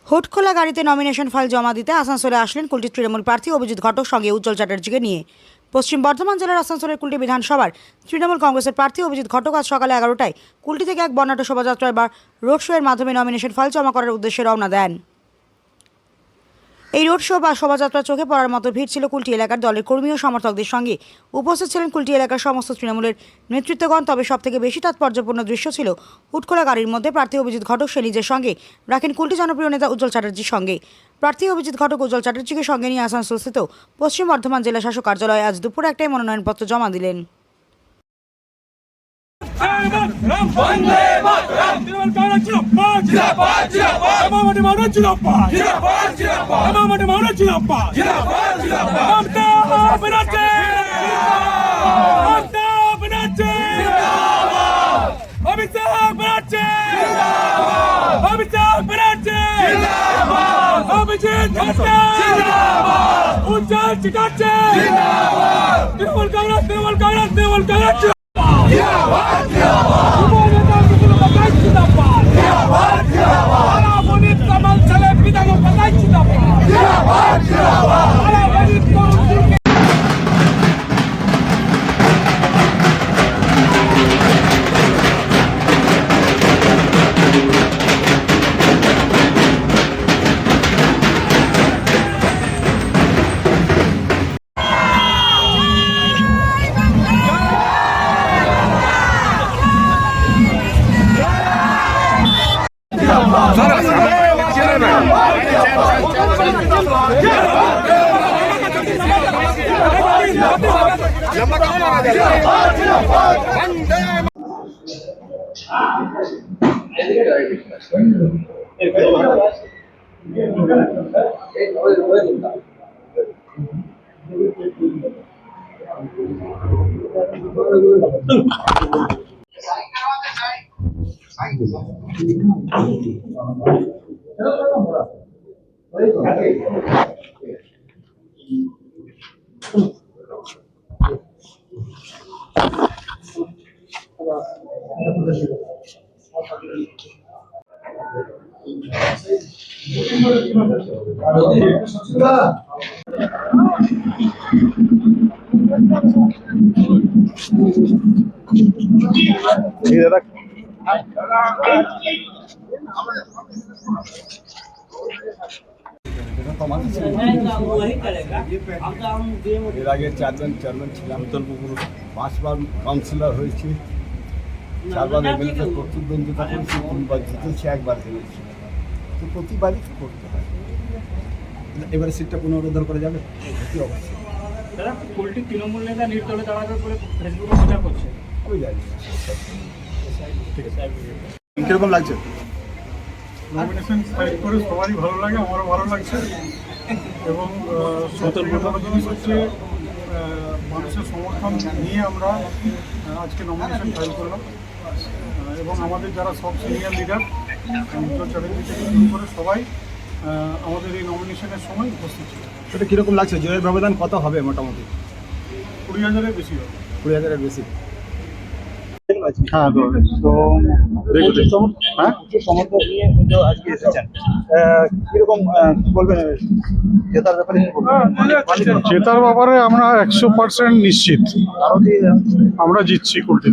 হুটখোলা গাড়িতে nomination file জমা দিতে আসানসোলে আসলেন কুলটি তৃণমূল প্রার্থী অভিজিৎ ঘটক সঙ্গে উজ্জ্বল চ্যাটার্জিকে নিয়ে। পশ্চিম বর্ধমান জেলার আসানসোলের কুলটি বিধানসভার তৃণমূল কংগ্রেসের প্রার্থী অভিজিৎ ঘটক আজ সকালে 11টায় কুলটি থেকে এক বর্ণাঢ্য শোভাযাত্রায় বা রোড শো এর মাধ্যমে নমিনেশন ফাইল জমা করার উদ্দেশ্যে রওনা দেন। এই রোড শো বা শোভাযাত্রা চোখে পড়ার মতো ভিড় ছিল কুলটি এলাকার দলের কর্মী ও সমর্থকদের সঙ্গে। উপস্থিত ছিলেন কুলটি এলাকার সমস্ত তৃণমূলের নেতৃত্বগণ। তবে সবথেকে বেশি তাৎপর্যপূর্ণ দৃশ্য ছিল হুটখোলা গাড়ির মধ্যে প্রার্থী অভিজিৎ ঘটক সে নিজের সঙ্গে রাখেন কুলটি জনপ্রিয় নেতা উজ্জ্বল চ্যাটার্জির সঙ্গে। প্রার্থী অভিজিৎ ঘটক উজ্জ্বল চ্যাটার্জিকে সঙ্গে নিয়ে আসানসোল স্থিত পশ্চিম বর্ধমান জেলা শাসক কার্যালয়ে আজ দুপুর 1টায় মনোনয়নপত্র জমা দিলেন। এর আগে চেয়ারম্যান ছিলাম, 5বার কাউন্সিলর হয়েছি, 4বার এমএলএতে প্রতিদ্বন্দ্বিতা করেছি, 2বার জিতেছি, 1বার হেরেছি। তো প্রতিবারই তো করতে হয়। এবারে সিটটা পুনরুদ্ধার করা যাবে? অবশ্যই। দাদা, কুলটি তৃণমূল নেতা নির্দলে দাঁড়ানোর পরে ফেসবুকে প্রচার করছে। আমি জানি। ঠিক আছে। কিরকম লাগছে? নমিনেশন ফাইল করে সবারই ভালো লাগে, আমারও ভালো লাগছে। এবং সবথেকে বড় জিনিস হচ্ছে মানুষের সমর্থন নিয়ে আমরা আজকে নমিনেশন ফাইল করলাম। এবং আমাদের যারা সব সিনিয়র লিডার উজ্জ্বল চ্যাটার্জি থেকে শুরু করে সবাই আমাদের এই নমিনেশনের সময় উপস্থিত ছিল। সেটা কীরকম লাগছে? জয়ের ব্যবধান কত হবে? মোটামুটি 20,000-এর বেশি হবে। 20,000-এর বেশি। হ্যাঁ, তো সমর্থক নিয়ে তো আজকে এসেছেন, কিরকম বলবেন জেতার ব্যাপারে? জেতার ব্যাপারে আমরা 100% নিশ্চিত, আমরা জিতছি কুলটি।